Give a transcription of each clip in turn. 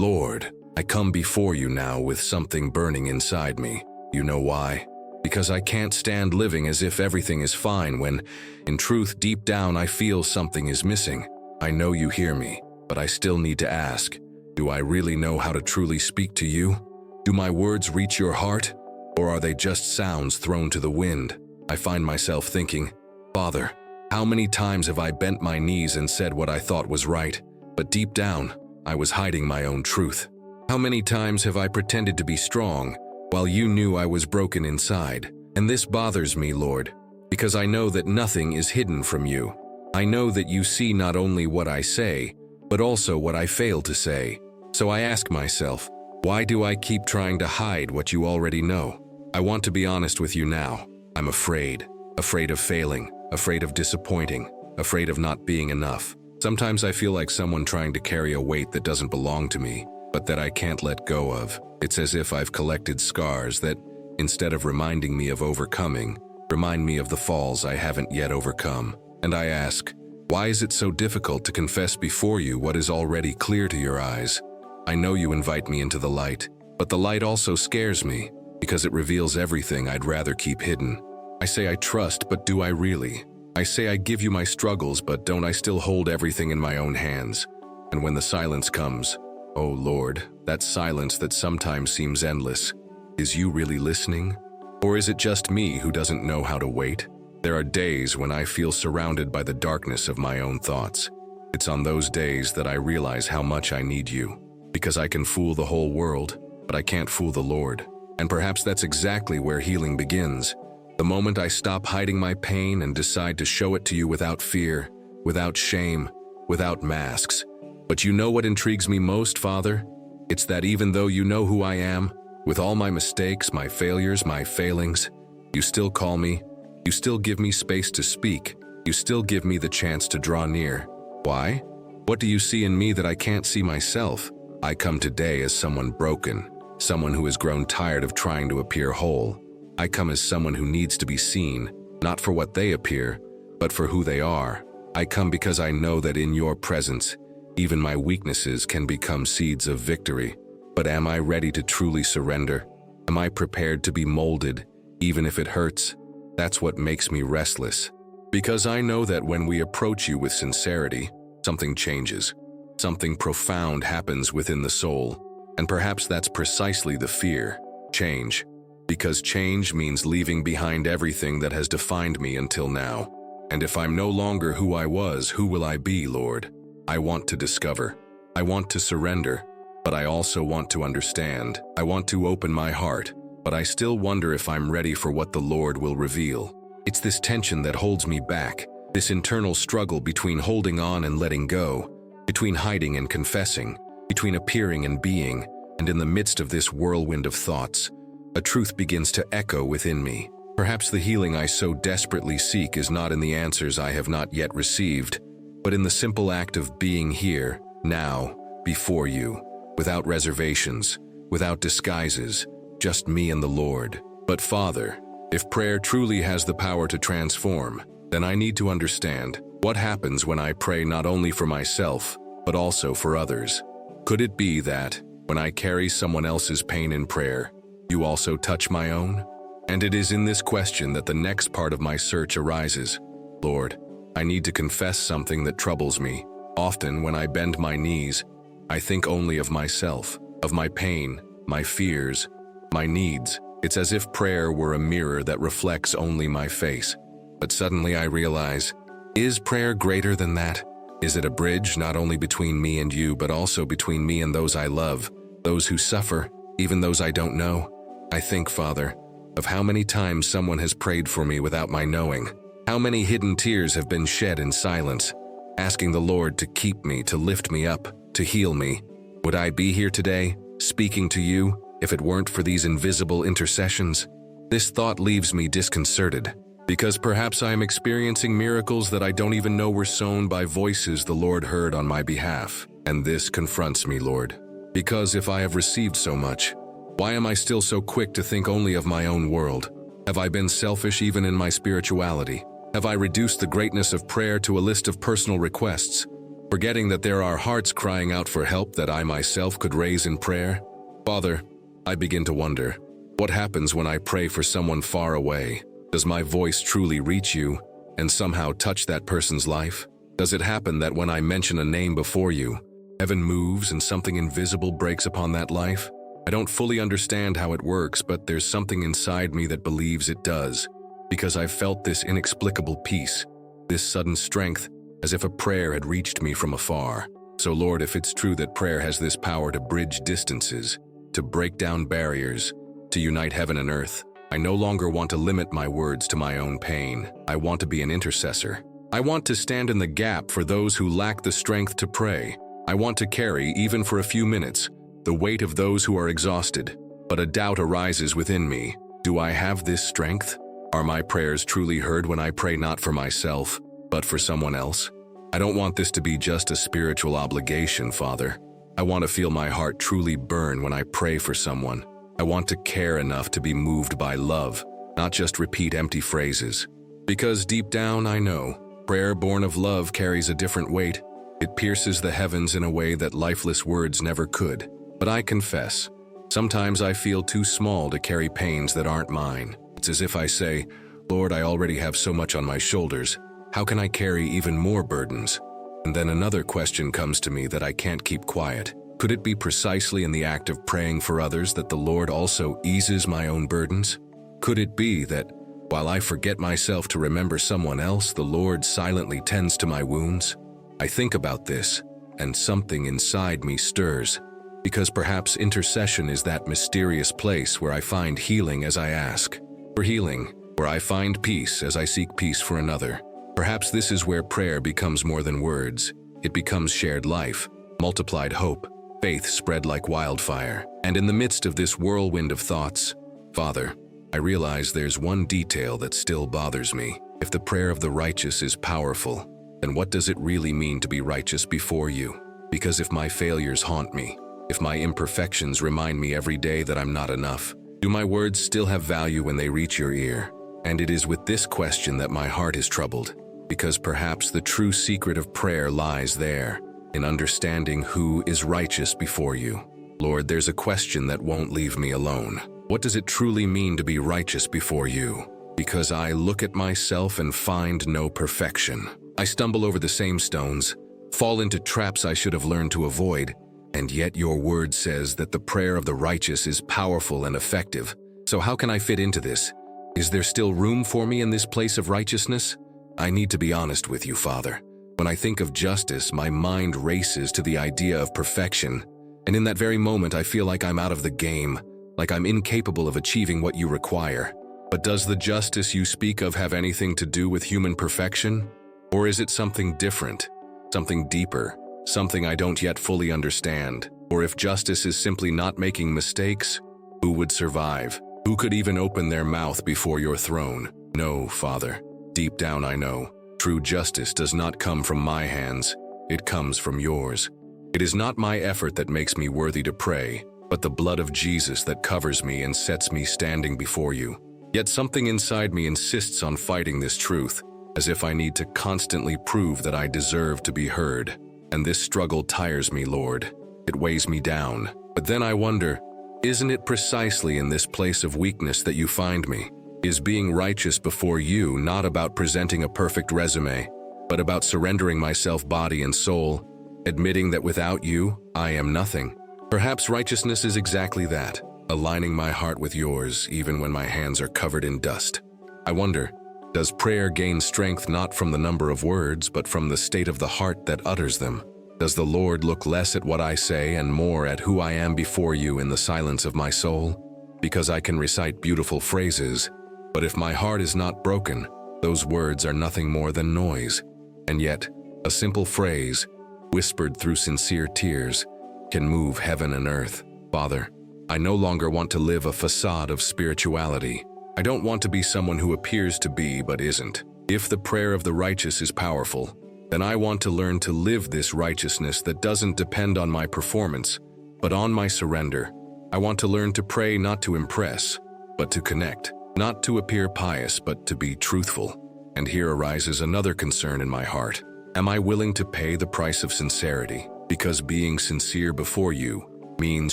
Lord, I come before you now with something burning inside me. You know why? Because I can't stand living as if everything is fine when, in truth, deep down I feel something is missing. I know you hear me, but I still need to ask, do I really know how to truly speak to you? Do my words reach your heart? Or are they just sounds thrown to the wind? I find myself thinking, Father, how many times have I bent my knees and said what I thought was right, but deep down, I was hiding my own truth? How many times have I pretended to be strong, while you knew I was broken inside? And this bothers me, Lord, because I know that nothing is hidden from you. I know that you see not only what I say, but also what I fail to say. So I ask myself, why do I keep trying to hide what you already know? I want to be honest with you now. I'm afraid of failing, afraid of disappointing, afraid of not being enough. Sometimes I feel like someone trying to carry a weight that doesn't belong to me, but that I can't let go of. It's as if I've collected scars that, instead of reminding me of overcoming, remind me of the falls I haven't yet overcome. And I ask, why is it so difficult to confess before you what is already clear to your eyes? I know you invite me into the light, but the light also scares me, because it reveals everything I'd rather keep hidden. I say I trust, but do I really? I say I give you my struggles, but don't I still hold everything in my own hands? And when the silence comes, oh Lord, that silence that sometimes seems endless, is you really listening? Or is it just me who doesn't know how to wait? There are days when I feel surrounded by the darkness of my own thoughts. It's on those days that I realize how much I need you, because I can fool the whole world, but I can't fool the Lord. And perhaps that's exactly where healing begins. The moment I stop hiding my pain and decide to show it to you without fear, without shame, without masks. But you know what intrigues me most, Father? It's that even though you know who I am, with all my mistakes, my failures, my failings, you still call me, you still give me space to speak, you still give me the chance to draw near. Why? What do you see in me that I can't see myself? I come today as someone broken, someone who has grown tired of trying to appear whole. I come as someone who needs to be seen, not for what they appear, but for who they are. I come because I know that in your presence, even my weaknesses can become seeds of victory. But am I ready to truly surrender? Am I prepared to be molded, even if it hurts? That's what makes me restless. Because I know that when we approach you with sincerity, something changes. Something profound happens within the soul. And perhaps that's precisely the fear, change. Because change means leaving behind everything that has defined me until now. And if I'm no longer who I was, who will I be, Lord? I want to discover. I want to surrender. But I also want to understand. I want to open my heart. But I still wonder if I'm ready for what the Lord will reveal. It's this tension that holds me back. This internal struggle between holding on and letting go. Between hiding and confessing. Between appearing and being. And in the midst of this whirlwind of thoughts, a truth begins to echo within me. Perhaps the healing I so desperately seek is not in the answers I have not yet received, but in the simple act of being here, now, before you, without reservations, without disguises, just me and the Lord. But Father, if prayer truly has the power to transform, then I need to understand what happens when I pray not only for myself, but also for others. Could it be that, when I carry someone else's pain in prayer, you also touch my own? And it is in this question that the next part of my search arises. Lord, I need to confess something that troubles me. Often when I bend my knees, I think only of myself, of my pain, my fears, my needs. It's as if prayer were a mirror that reflects only my face. But suddenly I realize, is prayer greater than that? Is it a bridge not only between me and you, but also between me and those I love, those who suffer, even those I don't know? I think, Father, of how many times someone has prayed for me without my knowing. How many hidden tears have been shed in silence, asking the Lord to keep me, to lift me up, to heal me. Would I be here today, speaking to you, if it weren't for these invisible intercessions? This thought leaves me disconcerted, because perhaps I am experiencing miracles that I don't even know were sown by voices the Lord heard on my behalf. And this confronts me, Lord, because if I have received so much, why am I still so quick to think only of my own world? Have I been selfish even in my spirituality? Have I reduced the greatness of prayer to a list of personal requests? forgetting that there are hearts crying out for help that I myself could raise in prayer? Father, I begin to wonder, what happens when I pray for someone far away? Does my voice truly reach you and somehow touch that person's life? Does it happen that when I mention a name before you, heaven moves and something invisible breaks upon that life? I don't fully understand how it works, but there's something inside me that believes it does, because I've felt this inexplicable peace, this sudden strength, as if a prayer had reached me from afar. So Lord, if it's true that prayer has this power to bridge distances, to break down barriers, to unite heaven and earth, I no longer want to limit my words to my own pain. I want to be an intercessor. I want to stand in the gap for those who lack the strength to pray. I want to carry, even for a few minutes, the weight of those who are exhausted. But a doubt arises within me. Do I have this strength? Are my prayers truly heard when I pray not for myself, but for someone else? I don't want this to be just a spiritual obligation, Father. I want to feel my heart truly burn when I pray for someone. I want to care enough to be moved by love, not just repeat empty phrases. Because deep down I know, prayer born of love carries a different weight. It pierces the heavens in a way that lifeless words never could. But I confess, sometimes I feel too small to carry pains that aren't mine. It's as if I say, Lord, I already have so much on my shoulders. How can I carry even more burdens? And then another question comes to me that I can't keep quiet. Could it be precisely in the act of praying for others that the Lord also eases my own burdens? Could it be that while I forget myself to remember someone else, the Lord silently tends to my wounds? I think about this, and something inside me stirs, because perhaps intercession is that mysterious place where I find healing as I ask for healing, where I find peace as I seek peace for another. Perhaps this is where prayer becomes more than words. It becomes shared life, multiplied hope, faith spread like wildfire. And in the midst of this whirlwind of thoughts, Father, I realize there's one detail that still bothers me. If the prayer of the righteous is powerful, then what does it really mean to be righteous before you? Because if my failures haunt me, if my imperfections remind me every day that I'm not enough, do my words still have value when they reach your ear? And it is with this question that my heart is troubled, because perhaps the true secret of prayer lies there, in understanding who is righteous before you. Lord, there's a question that won't leave me alone. What does it truly mean to be righteous before you? Because I look at myself and find no perfection. I stumble over the same stones, fall into traps I should have learned to avoid, and yet your word says that the prayer of the righteous is powerful and effective. So how can I fit into this? Is there still room for me in this place of righteousness? I need to be honest with you, Father. When I think of justice, my mind races to the idea of perfection, and in that very moment I feel like I'm out of the game, like I'm incapable of achieving what you require. But does the justice you speak of have anything to do with human perfection? Or is it something different, something deeper, something I don't yet fully understand? Or if justice is simply not making mistakes, who would survive? Who could even open their mouth before your throne? No, Father, deep down I know, true justice does not come from my hands, it comes from yours. It is not my effort that makes me worthy to pray, but the blood of Jesus that covers me and sets me standing before you. Yet something inside me insists on fighting this truth, as if I need to constantly prove that I deserve to be heard. And this struggle tires me, Lord. It weighs me down. But then I wonder, isn't it precisely in this place of weakness that you find me? Is being righteous before you not about presenting a perfect resume, but about surrendering myself body and soul, admitting that without you, I am nothing? Perhaps righteousness is exactly that, aligning my heart with yours even when my hands are covered in dust. I wonder, does prayer gain strength not from the number of words, but from the state of the heart that utters them? Does the Lord look less at what I say and more at who I am before you in the silence of my soul? Because I can recite beautiful phrases, but if my heart is not broken, those words are nothing more than noise. And yet, a simple phrase, whispered through sincere tears, can move heaven and earth. Father, I no longer want to live a facade of spirituality. I don't want to be someone who appears to be but isn't. If the prayer of the righteous is powerful, then I want to learn to live this righteousness that doesn't depend on my performance, but on my surrender. I want to learn to pray not to impress, but to connect, not to appear pious, but to be truthful. And here arises another concern in my heart. Am I willing to pay the price of sincerity? Because being sincere before you means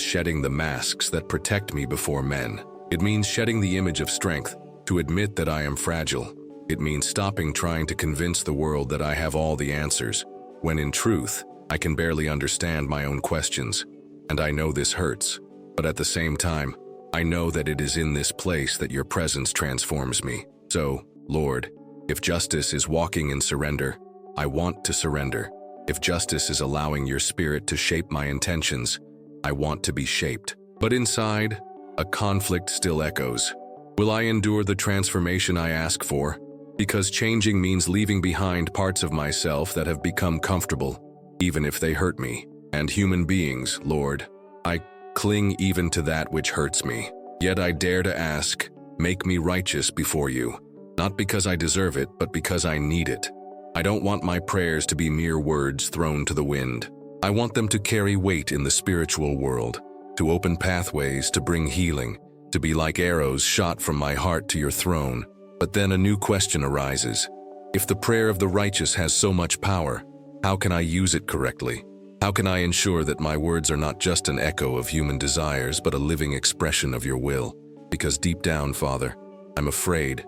shedding the masks that protect me before men. It means shedding the image of strength to admit that I am fragile. It means stopping trying to convince the world that I have all the answers, when in truth, I can barely understand my own questions. And I know this hurts, but at the same time, I know that it is in this place that your presence transforms me. So, Lord, if justice is walking in surrender, I want to surrender. If justice is allowing your spirit to shape my intentions, I want to be shaped. But inside, a conflict still echoes. Will I endure the transformation I ask for? Because changing means leaving behind parts of myself that have become comfortable, even if they hurt me. And human beings, Lord, I cling even to that which hurts me. Yet I dare to ask, make me righteous before you. Not because I deserve it, but because I need it. I don't want my prayers to be mere words thrown to the wind. I want them to carry weight in the spiritual world, to open pathways, to bring healing, to be like arrows shot from my heart to your throne. But then a new question arises. If the prayer of the righteous has so much power, how can I use it correctly? How can I ensure that my words are not just an echo of human desires, but a living expression of your will? Because deep down, Father, I'm afraid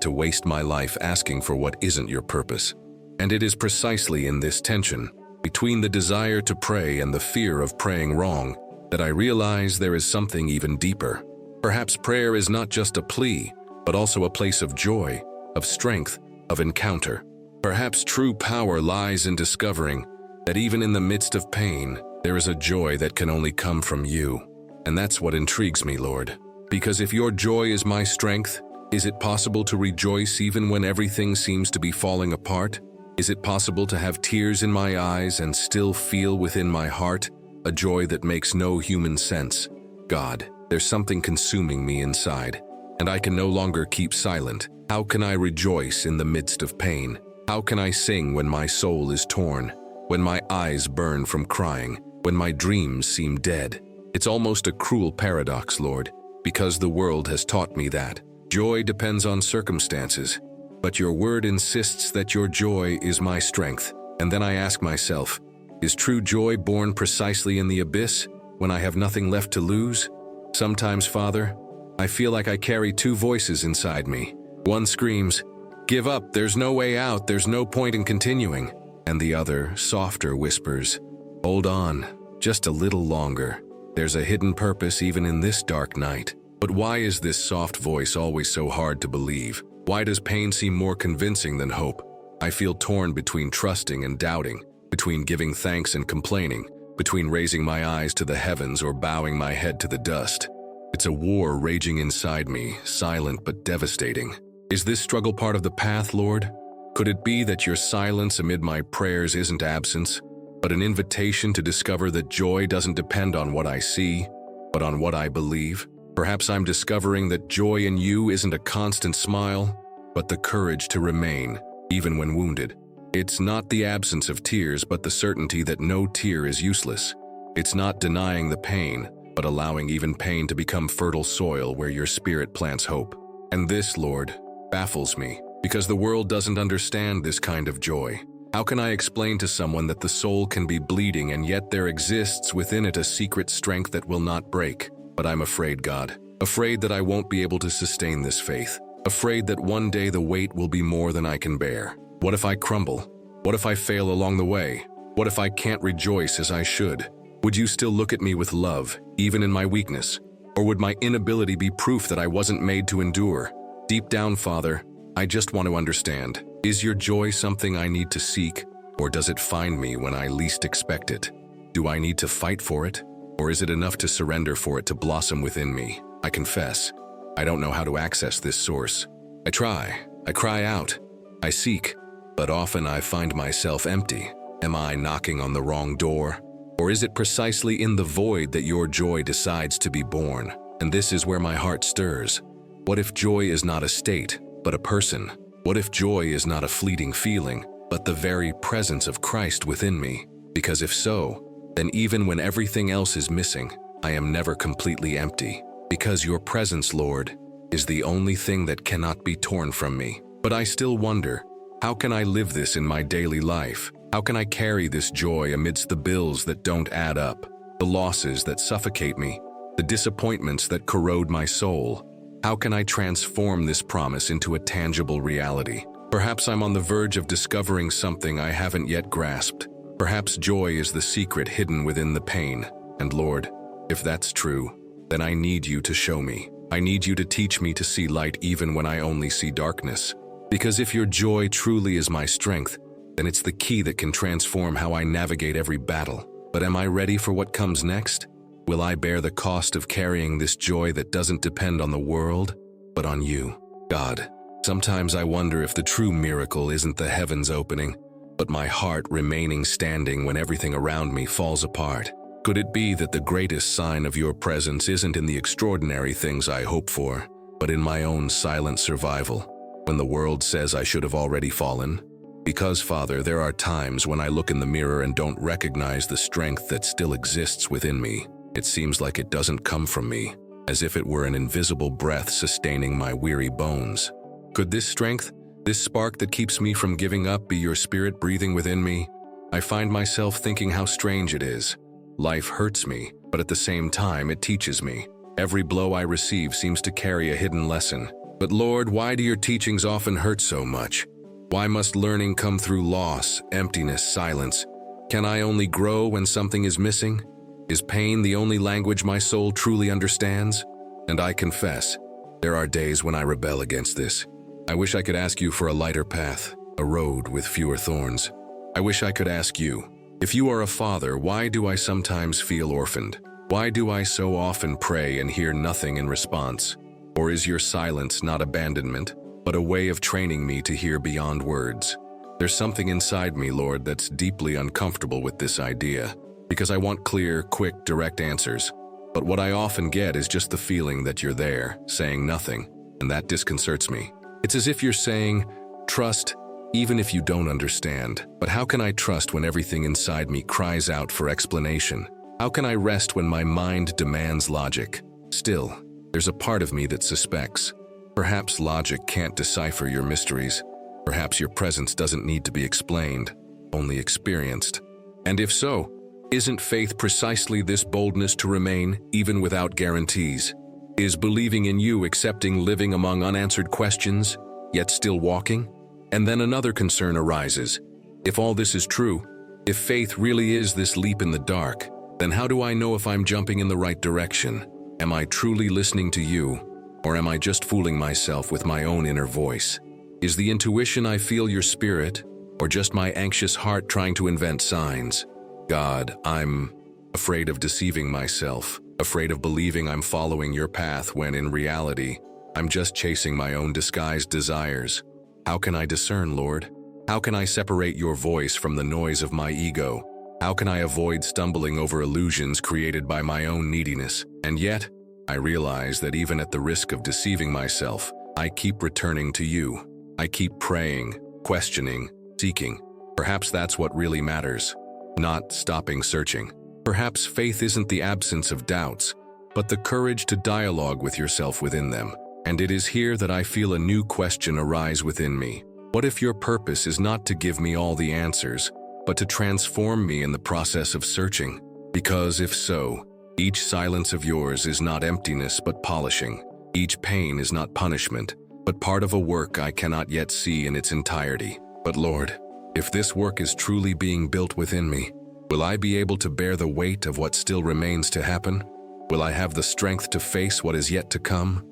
to waste my life asking for what isn't your purpose. And it is precisely in this tension, between the desire to pray and the fear of praying wrong, that I realize there is something even deeper. Perhaps prayer is not just a plea, but also a place of joy, of strength, of encounter. Perhaps true power lies in discovering that even in the midst of pain, there is a joy that can only come from you. And that's what intrigues me, Lord. Because if your joy is my strength, is it possible to rejoice even when everything seems to be falling apart? Is it possible to have tears in my eyes and still feel within my heart a joy that makes no human sense? God, there's something consuming me inside, and I can no longer keep silent. How can I rejoice in the midst of pain? How can I sing when my soul is torn? When my eyes burn from crying? When my dreams seem dead? It's almost a cruel paradox, Lord, because the world has taught me that joy depends on circumstances, but your word insists that your joy is my strength. And then I ask myself, is true joy born precisely in the abyss, when I have nothing left to lose? Sometimes, Father, I feel like I carry two voices inside me. One screams, "Give up, there's no way out, there's no point in continuing." And the other, softer, whispers, "Hold on, just a little longer. There's a hidden purpose even in this dark night." But why is this soft voice always so hard to believe? Why does pain seem more convincing than hope? I feel torn between trusting and doubting, between giving thanks and complaining, between raising my eyes to the heavens or bowing my head to the dust. It's a war raging inside me, silent but devastating. Is this struggle part of the path, Lord? Could it be that your silence amid my prayers isn't absence, but an invitation to discover that joy doesn't depend on what I see, but on what I believe? Perhaps I'm discovering that joy in you isn't a constant smile, but the courage to remain, even when wounded. It's not the absence of tears, but the certainty that no tear is useless. It's not denying the pain, but allowing even pain to become fertile soil where your spirit plants hope. And this, Lord, baffles me, because the world doesn't understand this kind of joy. How can I explain to someone that the soul can be bleeding and yet there exists within it a secret strength that will not break? But I'm afraid, God, afraid that I won't be able to sustain this faith, afraid that one day the weight will be more than I can bear. What if I crumble? What if I fail along the way? What if I can't rejoice as I should? Would you still look at me with love, even in my weakness? Or would my inability be proof that I wasn't made to endure? Deep down, Father, I just want to understand. Is your joy something I need to seek, or does it find me when I least expect it? Do I need to fight for it? Or is it enough to surrender for it to blossom within me? I confess, I don't know how to access this source. I try, I cry out, I seek, but often I find myself empty. Am I knocking on the wrong door? Or is it precisely in the void that your joy decides to be born? And this is where my heart stirs. What if joy is not a state, but a person? What if joy is not a fleeting feeling, but the very presence of Christ within me? Because if so, then even when everything else is missing, I am never completely empty. Because your presence, Lord, is the only thing that cannot be torn from me. But I still wonder, How can I live this in my daily life? How can I carry this joy amidst the bills that don't add up, the losses that suffocate me, the disappointments that corrode my soul? How can I transform this promise into a tangible reality? Perhaps I'm on the verge of discovering something I haven't yet grasped. Perhaps joy is the secret hidden within the pain. And Lord, if that's true, then I need you to show me. I need you to teach me to see light even when I only see darkness. Because if your joy truly is my strength, then it's the key that can transform how I navigate every battle. But am I ready for what comes next? Will I bear the cost of carrying this joy that doesn't depend on the world, but on you, God? Sometimes I wonder if the true miracle isn't the heavens opening, but my heart remaining standing when everything around me falls apart. Could it be that the greatest sign of your presence isn't in the extraordinary things I hope for, but in my own silent survival, when the world says I should have already fallen? Because, Father, there are times when I look in the mirror and don't recognize the strength that still exists within me. It seems like it doesn't come from me, as if it were an invisible breath sustaining my weary bones. Could this strength, this spark that keeps me from giving up, be your spirit breathing within me? I find myself thinking how strange it is. Life hurts me, but at the same time it teaches me. Every blow I receive seems to carry a hidden lesson. But Lord, why do your teachings often hurt so much? Why must learning come through loss, emptiness, silence? Can I only grow when something is missing? Is pain the only language my soul truly understands? And I confess, there are days when I rebel against this. I wish I could ask you for a lighter path, a road with fewer thorns. I wish I could ask you, if you are a father, why do I sometimes feel orphaned? Why do I so often pray and hear nothing in response? Or is your silence not abandonment, but a way of training me to hear beyond words? There's something inside me, Lord, that's deeply uncomfortable with this idea, because I want clear, quick, direct answers. But what I often get is just the feeling that you're there, saying nothing, and that disconcerts me. It's as if you're saying, trust, even if you don't understand. But how can I trust when everything inside me cries out for explanation? How can I rest when my mind demands logic? Still, there's a part of me that suspects. Perhaps logic can't decipher your mysteries. Perhaps your presence doesn't need to be explained, only experienced. And if so, isn't faith precisely this boldness to remain, even without guarantees? Is believing in you accepting living among unanswered questions, yet still walking? And then another concern arises. If all this is true, if faith really is this leap in the dark, then how do I know if I'm jumping in the right direction? Am I truly listening to you, or am I just fooling myself with my own inner voice? Is the intuition I feel your spirit, or just my anxious heart trying to invent signs? God, I'm afraid of deceiving myself, afraid of believing I'm following your path when in reality, I'm just chasing my own disguised desires. How can I discern, Lord? How can I separate your voice from the noise of my ego? How can I avoid stumbling over illusions created by my own neediness? And yet, I realize that even at the risk of deceiving myself, I keep returning to you. I keep praying, questioning, seeking. Perhaps that's what really matters, not stopping searching. Perhaps faith isn't the absence of doubts, but the courage to dialogue with yourself within them. And it is here that I feel a new question arise within me. What if your purpose is not to give me all the answers, but to transform me in the process of searching? Because if so, each silence of yours is not emptiness but polishing. Each pain is not punishment, but part of a work I cannot yet see in its entirety. But Lord, if this work is truly being built within me, will I be able to bear the weight of what still remains to happen? Will I have the strength to face what is yet to come?